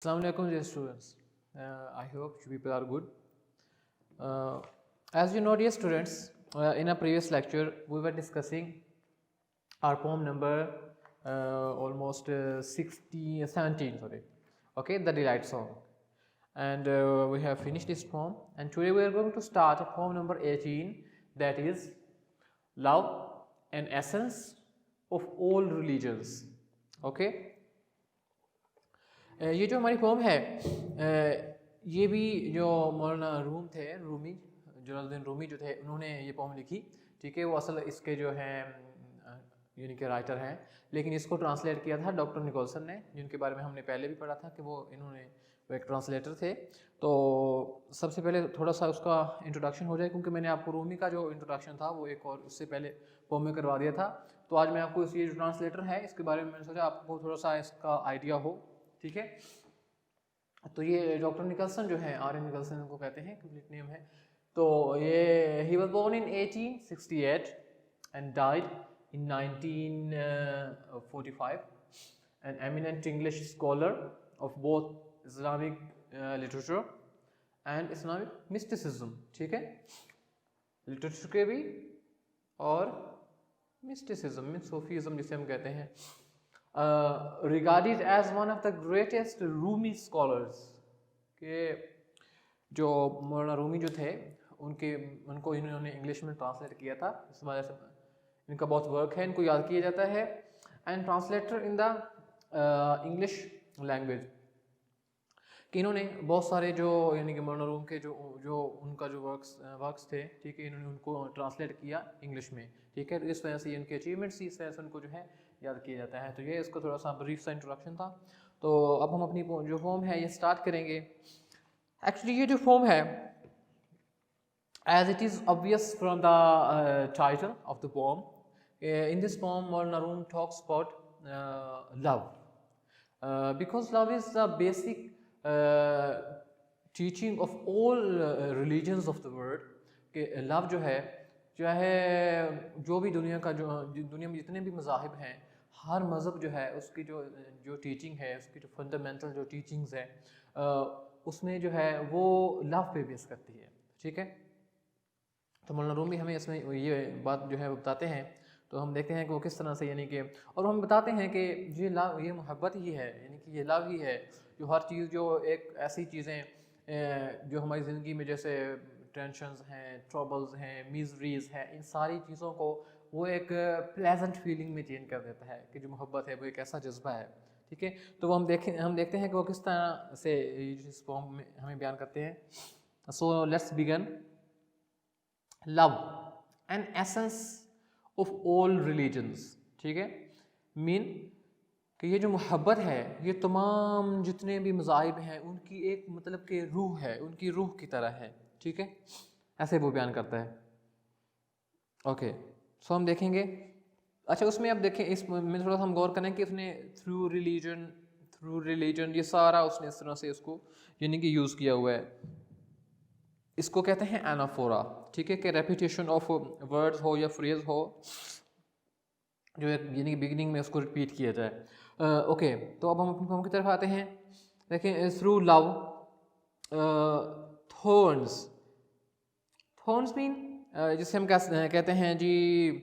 Assalamu alaikum dear students. I hope you people are good. As you know dear students, in a previous lecture we were discussing our poem number almost 17, sorry. Okay, the Delight Song. And we have finished this poem, and today we are going to start poem number 18, that is Love, an Essence of All Religions. Okay. ये जो हमारी pome है ये भी जो मौलाना रूमी जलालुद्दीन रूमी जो थे उन्होंने ये पोम लिखी, ठीक है। वो असल इसके जो हैं यानी कि राइटर हैं, लेकिन इसको ट्रांसलेट किया था डॉक्टर निकोलसन ने, जिनके बारे में हमने पहले भी पढ़ा था कि वो एक ट्रांसलेटर थे। तो सबसे पहले थोड़ा सा उसका इंट्रोडक्शन हो जाए, क्योंकि मैंने आपको रूमी का जो इंट्रोडक्शन था वो एक और उससे पहले पोम में करवा दिया था। तो आज मैं आपको ये जो ट्रांसलेटर है इसके बारे में मैंने सोचा आपको थोड़ा सा इसका आइडिया हो, ठीक है। तो ये डॉक्टर निकलसन जो है, आर एन निकलसन को कहते हैं, कंप्लीट नेम है। तो ये he was born in 1868 and died in 1945, an eminent English scholar of both Islamic literature and Islamic mysticism, ठीक है। लिटरेचर के भी और मिस्टिसिज्म, सूफीज़म जिसे हम कहते हैं। regarded as one of the greatest Rumi scholars, के जो मौलाना रूमी जो थे उनको इन्होंने इंग्लिश में ट्रांसलेट किया था, इस वजह से इनका बहुत वर्क है, इनको याद किया जाता है। And translator in the English language, कि इन्होंने बहुत सारे जो यानी कि मौलाना रूम के जो उनका जो वर्क्स थे, ठीक है, इन्होंने उनको ट्रांसलेट किया इंग्लिश में, ठीक है। तो इस वजह से इनकी अचीवमेंट्स थी, इस वजह से उनको जो है याद किया जाता है। तो ये इसको थोड़ा सा ब्रीफ सा इंट्रोडक्शन था। तो अब हम अपनी जो फॉर्म है ये स्टार्ट करेंगे। एक्चुअली ये जो फॉर्म है, as it is obvious from the title of the poem, in this poem Maulana Rumi talks about love, because love is the basic teaching of all religions of the world. कि love जो है, चाहे जो भी दुनिया में जितने भी मज़ाहिब हैं, हर मज़हब जो है उसकी जो टीचिंग है, उसकी जो फंडामेंटल जो टीचिंग्स है, उसमें जो है वो लव पे बेस करती है, ठीक है। तो मौलाना रूमी हमें इसमें ये बात जो है वो बताते हैं। तो हम देखते हैं कि वो किस तरह से यानी कि, और हम बताते हैं कि ये लव, ये मोहब्बत ही है, यानी कि ये लव ही है जो हर चीज़, जो एक ऐसी चीज़ें जो हमारी ज़िंदगी में जैसे टेंशन्स हैं, ट्रबल्स हैं, मिजरीज़ हैं, इन सारी चीज़ों को वो एक प्लेजेंट फीलिंग में चेंज कर देता है, कि जो मोहब्बत है वो एक ऐसा जज्बा है, ठीक है। तो वो हम देखते हैं कि वो किस तरह से इस फॉर्म में हमें बयान करते हैं। So let's begin. Love, an essence of all religions, ठीक है। मीन कि ये जो मोहब्बत है ये तमाम जितने भी मज़ाहिब हैं उनकी एक मतलब कि रूह है, उनकी रूह की तरह है, ठीक है। ऐसे वो बयान करता है। ओके, सो हम देखेंगे। अच्छा, उसमें अब देखें, इसमें थोड़ा सा हम गौर करें कि उसने थ्रू रिलीजन ये सारा उसने इस तरह से उसको यानी कि यूज़ किया हुआ है। इसको कहते हैं एनाफोरा, ठीक है, कि रेपिटेशन ऑफ वर्ड्स हो या फ्रेज हो, जो यानी कि बिगिनिंग में उसको रिपीट किया जाए। ओके, तो अब हम अपनी फॉर्म की तरफ आते हैं। देखें, थ्रू लव, थॉर्न्स मीन जिसे हम कहते हैं जी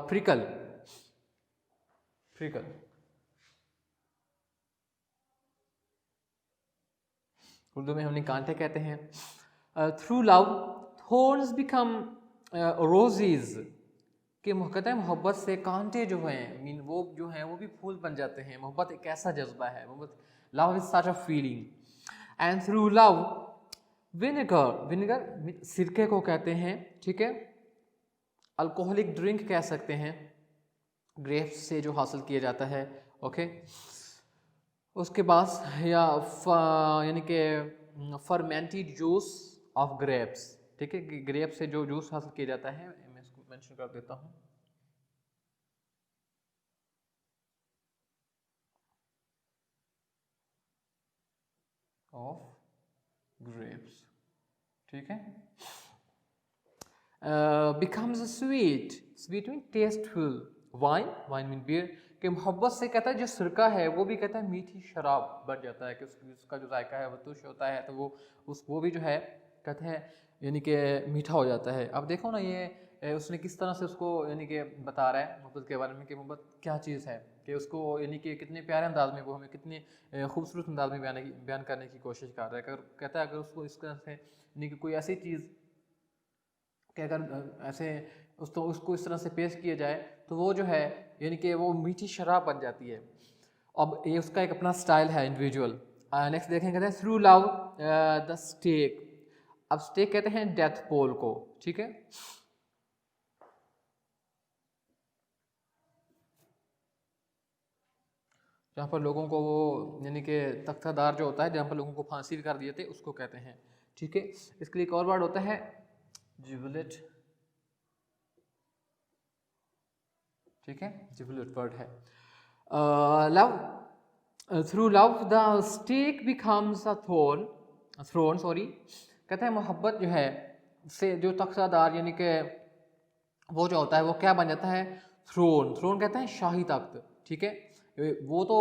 प्रिकल, उर्दू में हमने कांटे कहते हैं। Through love thorns become roses, कि मोहब्बत से कांटे जो हैं, मीन वो जो हैं वो भी फूल बन जाते हैं। मोहब्बत एक ऐसा जज्बा है, मोहब्बत, love is such a feeling. And through love vinegar सिरके को कहते हैं, ठीक है। अल्कोहलिक ड्रिंक कह सकते हैं, ग्रेप्स से जो हासिल किया जाता है, ओके। उसके बाद यानी कि फर्मेंटेड जूस ऑफ ग्रेप्स, ठीक है, ग्रेप से जो जूस हासिल किया जाता है, मैं इसको मेंशन कर देता हूँ। ऑफ ग्रेप्स, ठीक है। becomes a sweet mean tasteful, wine mean beer कि मोहब्बत से कहता है जो सिरका है वो भी कहता है मीठी शराब बन जाता है, कि उसका जो जायका है वो तुश होता है, तो वो भी जो है कहते हैं यानी कि मीठा हो जाता है। अब देखो ना ये उसने किस तरह से उसको यानी कि बता रहा है मोहब्बत के बारे में कि मोहब्बत क्या चीज़ है, कि उसको यानी कि कितने प्यारे अंदाज में वो हमें कितने खूबसूरत अंदाज में बयान करने की कोशिश कर रहा है। अगर कहता है अगर उसको इस तरह से यानी कि कोई ऐसी चीज़ कि अगर ऐसे उसको इस तरह से पेश किया जाए तो वो जो है यानी कि वो मीठी शराब बन जाती है। अब ये उसका एक अपना स्टाइल है इंडिविजुअल। नेक्स्ट देखेंगे, कहते हैं थ्रू लव द स्टेक। अब स्टेक कहते हैं डेथ पोल को, ठीक है। जहाँ पर लोगों को वो यानी कि तख्तादार जो होता है जहाँ पर लोगों को फांसी भी कर दिए थे उसको कहते हैं, ठीक है। इसके लिए एक और वर्ड होता है जिबलेट, ठीक है, जिबलेट वर्ड है। Love through love the stake becomes a throne sorry, कहते हैं मोहब्बत जो है से जो तख्तादार यानी कि वो जो होता है वो क्या बन जाता है, थ्रोन कहते हैं शाही तख्त, ठीक है। वो तो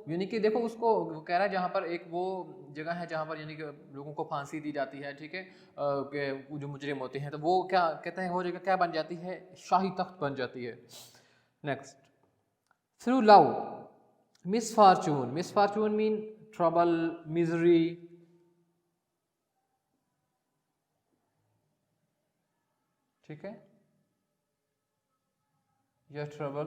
यानी कि देखो उसको वो कह रहा है जहाँ पर एक वो जगह है जहाँ पर यानी कि लोगों को फांसी दी जाती है, ठीक है, कि जो मुजरिम होते हैं तो वो क्या कहते हैं वो जगह क्या बन जाती है, शाही तख्त बन जाती है। Next, through love misfortune mean trouble, misery, ठीक है, या ट्रबल।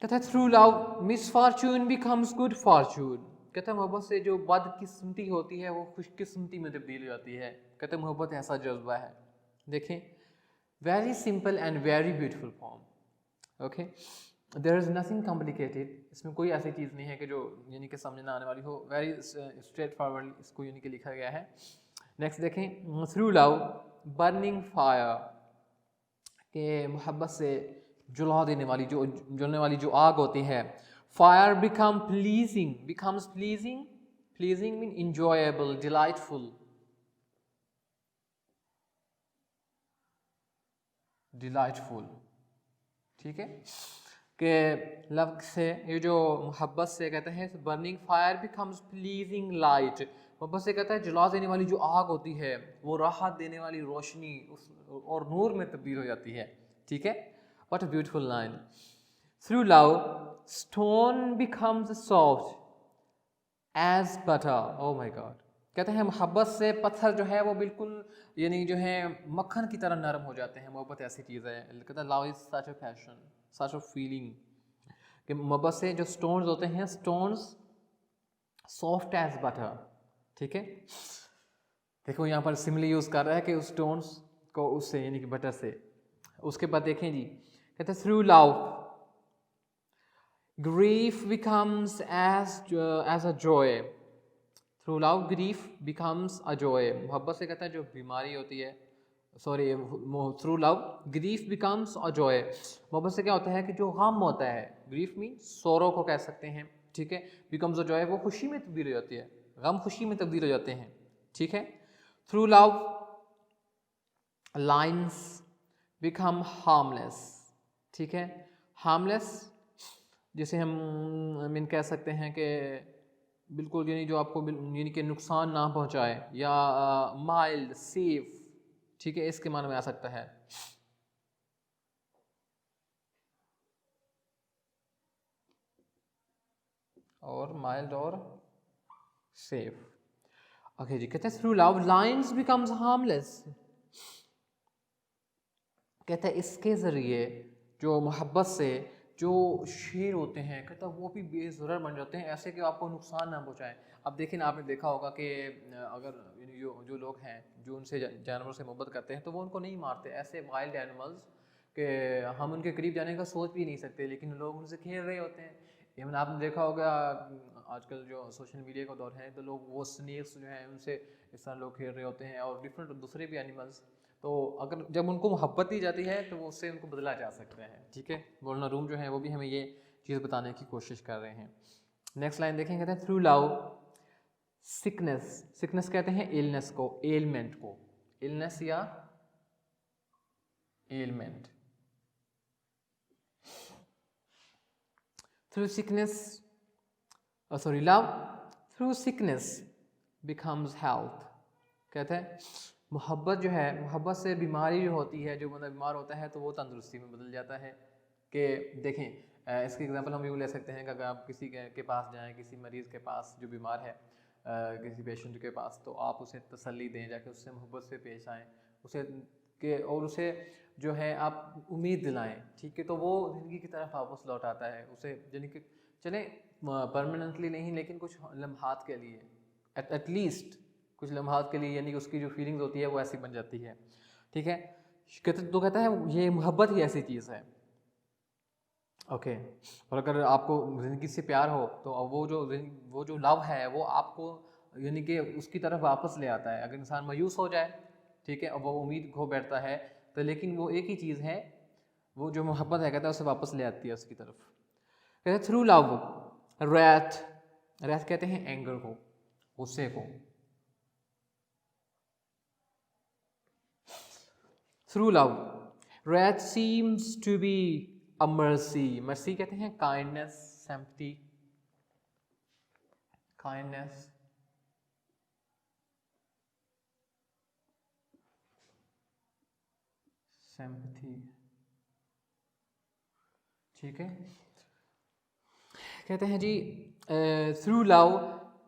कहता है through love misfortune becomes good Fortune, कहता है मोहब्बत से जो बदकिस्मती होती है वो खुशकिस्मती में तब्दील हो जाती है। कहते हैं मोहब्बत ऐसा जज्बा है। देखें, very simple and very beautiful form, okay, there is nothing complicated, इसमें कोई ऐसी चीज़ नहीं है कि जो यानी कि समझ ना आने वाली हो, वेरी स्ट्रेट फॉरवर्ड इसको यानी कि लिखा गया है। नेक्स्ट देखें, थ्रू लव बर्निंग फायर, के मोहब्बत से जला देने वाली जो जलने वाली जो आग होती है। Fire becomes pleasing mean enjoyable, delightful, ठीक है, कि लव से ये जो मोहब्बत से कहते हैं burning fire becomes pleasing light, मोहब्बत से कहता है जला देने वाली जो आग होती है वो राहत देने वाली रोशनी उस और नूर में तब्दील हो जाती है, ठीक है। What a beautiful line. Through love stone becomes soft as butter, oh my God, कहते हैं मोहब्बत से पत्थर जो है वो बिल्कुल यानी जो है मक्खन की तरह नरम हो जाते हैं। मोहब्बत ऐसी चीज़ है, कहता है love is such a passion, such a feeling, कि मोहब्बत से जो स्टोन्स होते हैं स्टोन्स सॉफ्ट एज बटर, ठीक है। देखो यहाँ पर सिमिली यूज़ कर रहा है कि उस स्टोन्स को उससे यानी कि बटर से। उसके बाद देखें जी, कहते हैं through love grief becomes as a joy, through love grief becomes a joy, मोहब्बत से कहता है जो बीमारी होती है sorry through love grief becomes a joy, मोहब्बत से क्या होता है कि जो गम होता है, ग्रीफ मीन सोरो को कह सकते हैं, ठीक है, बिकम्स अ जॉय वो खुशी में तब्दील हो जाती है, गम खुशी में तब्दील हो जाते हैं, ठीक है। Through love lines become harmless, ठीक है, हार्मलेस जिसे हम मीन कह सकते हैं कि बिल्कुल यानी जो आपको यानी कि नुकसान ना पहुंचाए, या माइल्ड सेफ, ठीक है, इसके माने में आ सकता है। और माइल्ड और सेफ, ओके जी। कहते हैं through love lines becomes harmless, कहते हैं इसके ज़रिए जो मोहब्बत से जो शेर होते हैं कहता वो भी बेज़रर बन जाते हैं, ऐसे कि आपको नुकसान ना पहुँचाएं। अब देखिए ना, आपने देखा होगा कि अगर जो लोग हैं जो उनसे जानवरों से मोहब्बत करते हैं तो वो उनको नहीं मारते, ऐसे वाइल्ड एनिमल्स के हम उनके करीब जाने का सोच भी नहीं सकते, लेकिन लोग उनसे खेल रहे होते हैं। इवन आपने देखा होगा आजकल जो सोशल मीडिया का दौर है तो लोग वो स्नेक्स जो हैं उनसे इस तरह लोग खेल रहे होते हैं, और डिफरेंट दूसरे भी एनिमल्स, तो अगर जब उनको मोहब्बत दी जाती है तो वो उससे उनको बदला जा सकता है, ठीक है। बोलना रूम जो है वो भी हमें ये चीज़ बताने की कोशिश कर रहे हैं। नेक्स्ट लाइन देखें, कहते हैं थ्रू लव सिकनेस कहते हैं इलनेस को, एलमेंट को, इलनेस या ailment, through sickness love through sickness becomes health. कहते हैं मोहब्बत जो है, मोहब्बत से बीमारी जो होती है, जो बंदा बीमार होता है तो वो तंदुरुस्ती में बदल जाता है। कि देखें इसकी एग्जांपल हम यूँ ले सकते हैं कि अगर आप किसी के पास जाएं, किसी मरीज़ के पास जो बीमार है, किसी पेशेंट के पास, तो आप उसे तसल्ली दें, जाके उससे मोहब्बत से पेश आएँ, उसे के और उसे जो है आप उम्मीद दिलाएं, ठीक है, तो वो ज़िंदगी की तरफ वापस लौट आता है। उसे यानी कि चले परमानेंटली नहीं, लेकिन कुछ लम्हात के लिए, एटलीस्ट कुछ लम्हात के लिए, यानी कि उसकी जो फीलिंग्स होती है वो ऐसी बन जाती है, ठीक है। तो कहता है ये मोहब्बत ही ऐसी चीज़ है, ओके। और अगर आपको ज़िंदगी से प्यार हो तो वो जो लव है वो आपको यानी कि उसकी तरफ वापस ले आता है। अगर इंसान मायूस हो जाए, ठीक है, और वो उम्मीद खो बैठता है, तो लेकिन वो एक ही चीज़ है, वो जो मोहब्बत है, कहता है उसे वापस ले आती है उसकी तरफ। कहते हैं थ्रू लव रैथ, रैथ कहते हैं एंगर को, गुस्से को। Through love wrath seems to be a mercy, mercy कहते हैं काइंडनेस, सिंपैथी, काइंडनेस, सिंपैथी, ठीक है। कहते हैं जी through love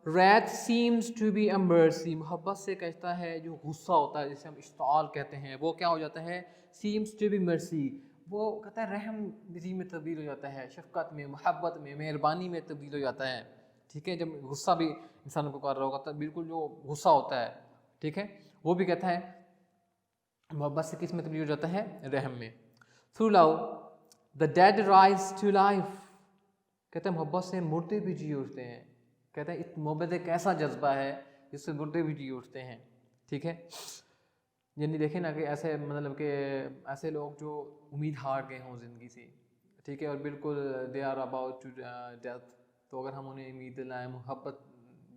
wrath seems to be a mercy, मोहब्बत से कहता है जो गुस्सा होता है, जिसे हम इश्ताल कहते हैं, वो क्या हो जाता है, सीम्स टू बी मर्सी, वो कहता है रहम नज़ी में तब्दील हो जाता है, शफ़क़त में, मोहब्बत में, मेहरबानी में तब्दील हो जाता है, ठीक है। जब गुस्सा भी इंसान को कर रहा होगा, तब बिल्कुल जो गुस्सा होता है, ठीक है, वो भी कहता है मोहब्बत से किस में तब्दील हो जाता है, रहम में। Through love the dead rise to life, कहते हैं मोहब्बत से मुर्दे भी जी उठते हैं। कहते हैं मोहब्बत एक ऐसा जज्बा है जिससे मुर्दे भी जी उठते हैं, ठीक है। यानी देखें ना कि ऐसे मतलब कि ऐसे लोग जो उम्मीद हार गए हों ज़िंदगी से, ठीक है, और बिल्कुल they are about to death, तो अगर हम उन्हें उम्मीद दिलाएं, मोहब्बत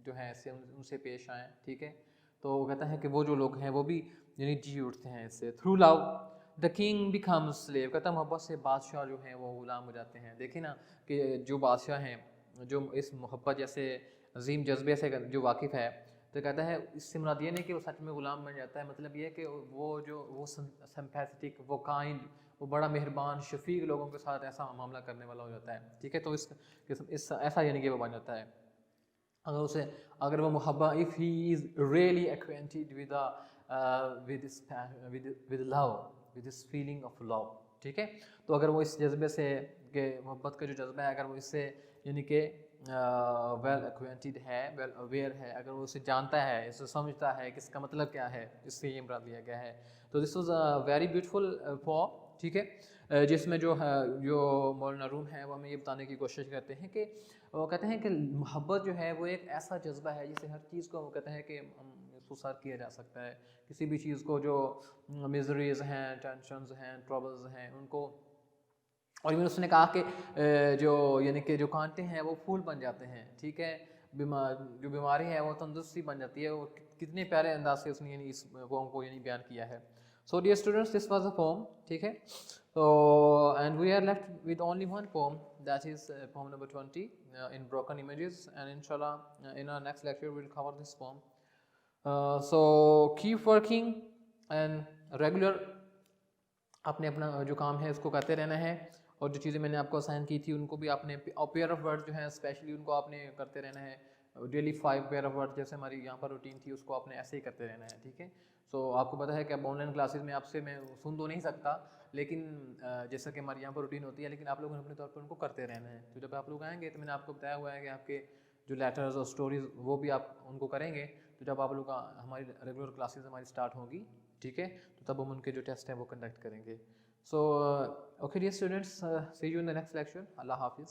जो है ऐसे उनसे पेश आएँ, ठीक है, तो वो कहता है कि वो जो लोग हैं वो भी यानी जी उठते हैं इससे। Through love the king becomes slave, कहता है मोहब्बत से बादशाह जो हैं वो ग़ुलाम हो जाते हैं। देखिए ना कि जो बादशाह हैं, जो इस मोहब्बत जैसे अजीम जज्बे से जो वाकिफ़ है, तो कहता है इससे मुराद ये नहीं कि वो सच में ग़ुलाम बन जाता है, मतलब ये कि वो सिंपैथेटिक, वो काइंड, वो बड़ा मेहरबान शफीक लोगों के साथ ऐसा मामला करने वाला हो जाता है, ठीक है। तो इस ऐसा यानी कि वो बन जाता है। अगर वो मोहब्बत, if he is really acquainted with love, with this feeling of love, ठीक है, तो अगर वो इस जज्बे से कि मोहब्बत का जो जज्बा है, अगर वो इससे यानी कि वेल एक्वेंटेड है, वेल अवेयर है, अगर वो इसे जानता है, इसे समझता है कि इसका मतलब क्या है, इससे ये मुराद लिया गया है, तो this was a very beautiful form, ठीक है। जिसमें जो मौलाना रूम है वो हमें ये बताने की कोशिश करते हैं कि वो कहते हैं कि मोहब्बत जो है वो एक ऐसा जज्बा है जिसे हर चीज़ को वो कहते हैं कि इसको सर किया जा सकता है, किसी भी चीज़ को, जो मिजरीज़ हैं, टेंशन्स हैं, ट्रबल्स हैं, उनको। और इवन उसने कहा कि जो यानी कि जो कांटे हैं वो फूल बन जाते हैं, ठीक है, जो बीमारी है वो तंदुरुस्ती बन जाती है। वो कितने प्यारे अंदाज से उसने यानी इस पोम को यानी बयान किया है। So dear students, this was a poem, ठीक है। तो and we are left with only one poem, that is poem number 20 in broken images, and inshallah in our next lecture we'll cover this poem. So keep working and regular आपने अपना जो काम है उसको करते रहना है, और जो चीज़ें मैंने आपको असाइन की थी उनको भी आपने पेयर ऑफ वर्ड जो है स्पेशली उनको आपने करते रहना है। डेली 5 पेयर ऑफ वर्ड जैसे हमारी यहाँ पर रूटीन थी उसको आपने ऐसे ही करते रहना है, ठीक है। सो आपको पता है कि अब ऑनलाइन क्लासेस में आपसे मैं सुन तो नहीं सकता, लेकिन जैसा कि हमारी यहाँ पर रूटीन होती है, लेकिन आप लोगों ने अपने तौर पर उनको करते रहना है। तो जब आप लोग आएंगे तो मैंने आपको बताया हुआ है कि आपके जो लेटर्स और स्टोरीज वो भी आप उनको करेंगे, तो जब आप लोग हमारी रेगुलर क्लासेस हमारी स्टार्ट होंगी, ठीक है, तो तब हम उनके जो टेस्ट हैं वो कंडक्ट करेंगे। So, okay dear students, see you in the next lecture. Allah Hafiz.